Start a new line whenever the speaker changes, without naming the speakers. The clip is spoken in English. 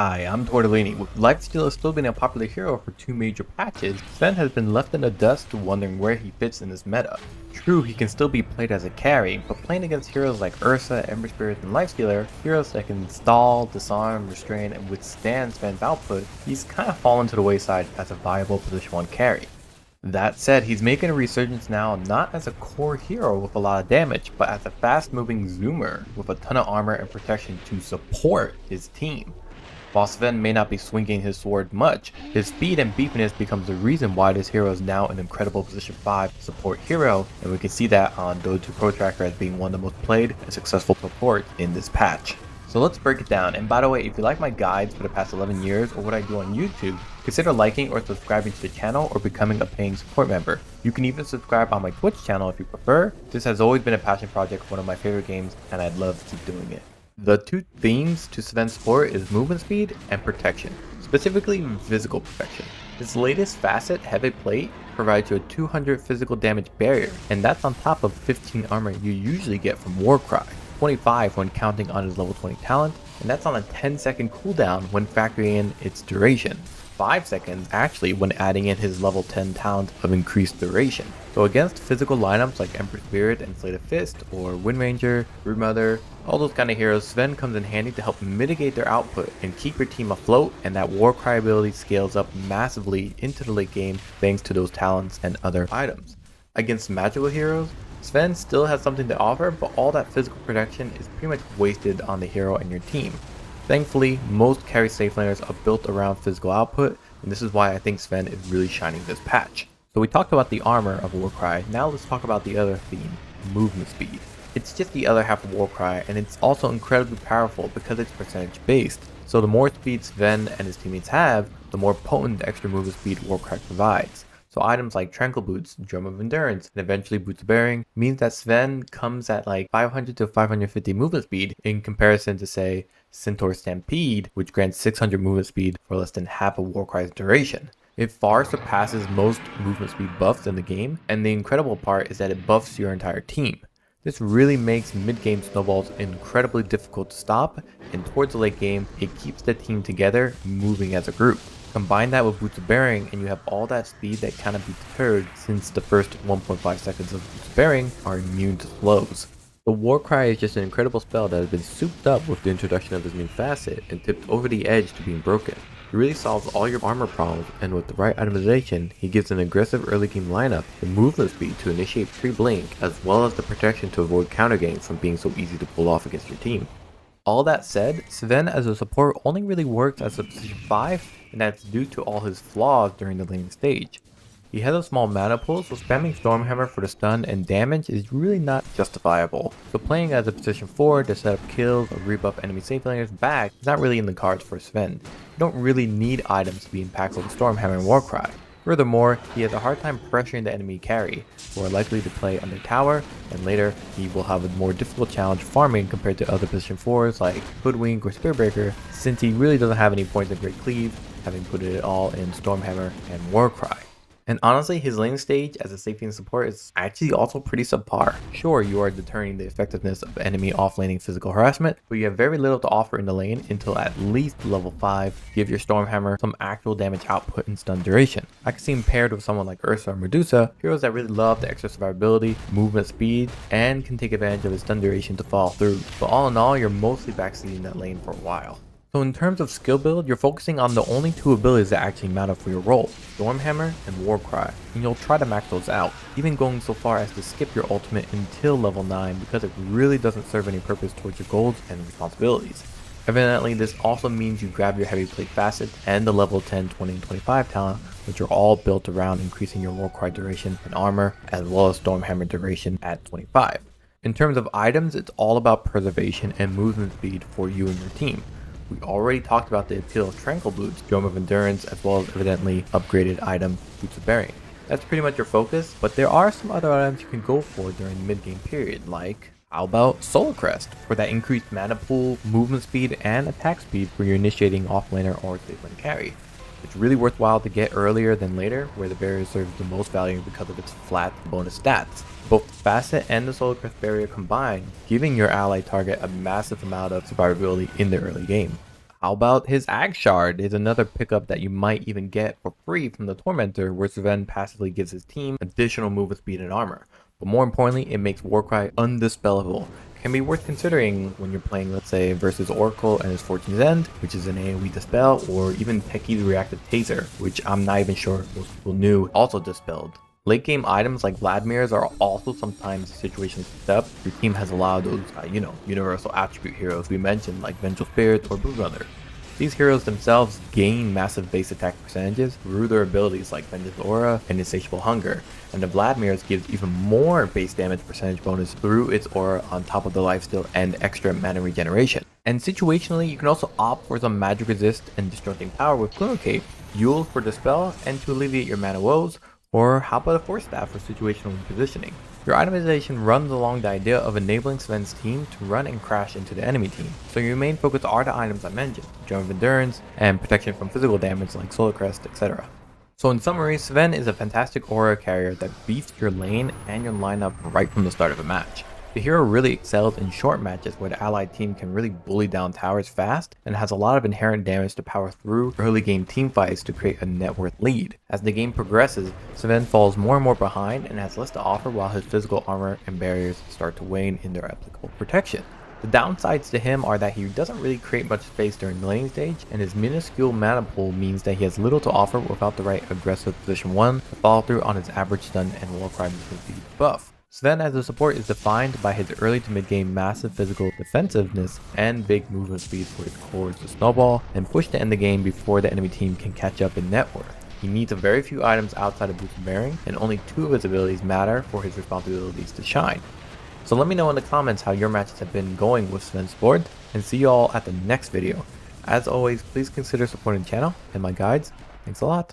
Hi, I'm Torte de Lini. With Lifesteal still being a popular hero for two major patches, Sven has been left in the dust wondering where he fits in this meta. True, he can still be played as a carry, but playing against heroes like Ursa, Ember Spirit, and Lifestealer, heroes that can stall, disarm, restrain, and withstand Sven's output, he's kinda fallen to the wayside as a viable position 1 carry. That said, he's making a resurgence now not as a core hero with a lot of damage, but as a fast moving zoomer with a ton of armor and protection to support his team. While Sven may not be swinging his sword much, his speed and beefiness becomes the reason why this hero is now an incredible position 5 support hero, and we can see that on Dota 2 Pro Tracker as being one of the most played and successful support in this patch. So let's break it down, and by the way, if you like my guides for the past 11 years or what I do on YouTube, consider liking or subscribing to the channel or becoming a paying support member. You can even subscribe on my Twitch channel if you prefer. This has always been a passion project, one of my favorite games, and I'd love to keep doing it. The two themes to Sven's support is movement speed and protection, specifically physical protection. His latest facet, Heavy Plate, provides you a 200 physical damage barrier, and that's on top of 15 armor you usually get from Warcry, 25 when counting on his level 20 talent, and that's on a 10-second cooldown when factoring in its duration. 5 seconds actually when adding in his level 10 talent of increased duration. So against physical lineups like Emperor Spirit and Slate of Fist or Wind Ranger, Broodmother, all those kind of heroes, Sven comes in handy to help mitigate their output and keep your team afloat, and that Warcry ability scales up massively into the late game thanks to those talents and other items. Against magical heroes, Sven still has something to offer, but all that physical protection is pretty much wasted on the hero and your team. Thankfully, most carry safe laners are built around physical output, and this is why I think Sven is really shining this patch. So we talked about the armor of Warcry, now let's talk about the other theme, movement speed. It's just the other half of Warcry, and it's also incredibly powerful because it's percentage based. So the more speed Sven and his teammates have, the more potent the extra movement speed Warcry provides. So items like Tranquil Boots, Drum of Endurance, and eventually Boots of Bearing means that Sven comes at like 500 to 550 movement speed in comparison to say Centaur Stampede, which grants 600 movement speed for less than half of Warcry's duration. It far surpasses most movement speed buffs in the game, and the incredible part is that it buffs your entire team. This really makes mid-game snowballs incredibly difficult to stop, and towards the late game, it keeps the team together, moving as a group. Combine that with Boots of Bearing and you have all that speed that cannot be deterred, since the first 1.5 seconds of Boots of Bearing are immune to slows. The Warcry is just an incredible spell that has been souped up with the introduction of this new facet and tipped over the edge to being broken. He really solves all your armor problems, and with the right itemization, he gives an aggressive early game lineup the movement speed to initiate pre-blink, as well as the protection to avoid counter ganks from being so easy to pull off against your team. All that said, Sven as a support only really works as a position 5, and that's due to all his flaws during the laning stage. He has a small mana pool, so spamming Stormhammer for the stun and damage is really not justifiable. So playing as a position 4 to set up kills or rebuff enemy safe laners back is not really in the cards for Sven. You don't really need items to be impactful with Stormhammer and Warcry. Furthermore, he has a hard time pressuring the enemy carry, who are likely to play under tower, and later he will have a more difficult challenge farming compared to other position 4s like Hoodwink or Spearbreaker, since he really doesn't have any points of Great Cleave, having put it all in Stormhammer and Warcry. And honestly, his lane stage as a safety and support is actually also pretty subpar. Sure, you are deterring the effectiveness of enemy off-laning physical harassment, but you have very little to offer in the lane until at least level 5 to give your Stormhammer some actual damage output and stun duration. I can see him paired with someone like Ursa or Medusa, heroes that really love the extra survivability, movement speed, and can take advantage of his stun duration to fall through. But all in all, you're mostly backseating that lane for a while. So in terms of skill build, you're focusing on the only two abilities that actually matter for your role, Stormhammer and Warcry, and you'll try to max those out, even going so far as to skip your ultimate until level 9 because it really doesn't serve any purpose towards your goals and responsibilities. Evidently, this also means you grab your Heavy Plate facet and the level 10, 20, and 25 talent, which are all built around increasing your Warcry duration and armor, as well as Stormhammer duration at 25. In terms of items, it's all about preservation and movement speed for you and your team. We already talked about the appeal of Tranquil Boots, Dome of Endurance, as well as evidently upgraded item Boots of Bearing. That's pretty much your focus, but there are some other items you can go for during the mid-game period, like how about Solar Crest, for that increased mana pool, movement speed, and attack speed for your initiating offlaner or safe lane carry. It's really worthwhile to get earlier than later, where the barrier serves the most value because of its flat bonus stats. Both the Facet and the Solar Crest barrier combined, giving your ally target a massive amount of survivability in the early game. How about his Ag Shard is another pickup that you might even get for free from the Tormentor, where Sven passively gives his team additional movement speed and armor. But more importantly, it makes Warcry undispellable. It can be worth considering when you're playing, let's say, versus Oracle and his Fortune's End, which is an AoE dispel, or even Techie's Reactive Taser, which I'm not even sure most people knew also dispelled. Late game items like Vladimir's are also sometimes situationally picked up. Your team has a lot of those, universal attribute heroes we mentioned, like Vengeful Spirit or Broodmother. These heroes themselves gain massive base attack percentages through their abilities like Vengeance Aura and Insatiable Hunger, and the Vladimir's gives even more base damage percentage bonus through its aura on top of the lifesteal and extra mana regeneration. And situationally, you can also opt for some magic resist and disjointing power with Cluno Cape, Yule for dispel and to alleviate your mana woes, or how about a Force Staff for situational repositioning? Your itemization runs along the idea of enabling Sven's team to run and crash into the enemy team, so your main focus are the items I mentioned, Gem of Endurance, and protection from physical damage like Solar Crest, etc. So in summary, Sven is a fantastic aura carrier that beats your lane and your lineup right from the start of a match. The hero really excels in short matches where the allied team can really bully down towers fast and has a lot of inherent damage to power through early game teamfights to create a net worth lead. As the game progresses, Sven falls more and more behind and has less to offer while his physical armor and barriers start to wane in their applicable protection. The downsides to him are that he doesn't really create much space during the laning stage, and his minuscule mana pool means that he has little to offer without the right aggressive position 1 to follow through on his average stun and Warcry movement speed buff. Sven as a support is defined by his early to mid game massive physical defensiveness and big movement speed for his cores to snowball and push to end the game before the enemy team can catch up in net worth. He needs a very few items outside of Boost and Bearing, and only 2 of his abilities matter for his responsibilities to shine. So let me know in the comments how your matches have been going with Sven's board, and see you all at the next video. As always, please consider supporting the channel and my guides. Thanks a lot.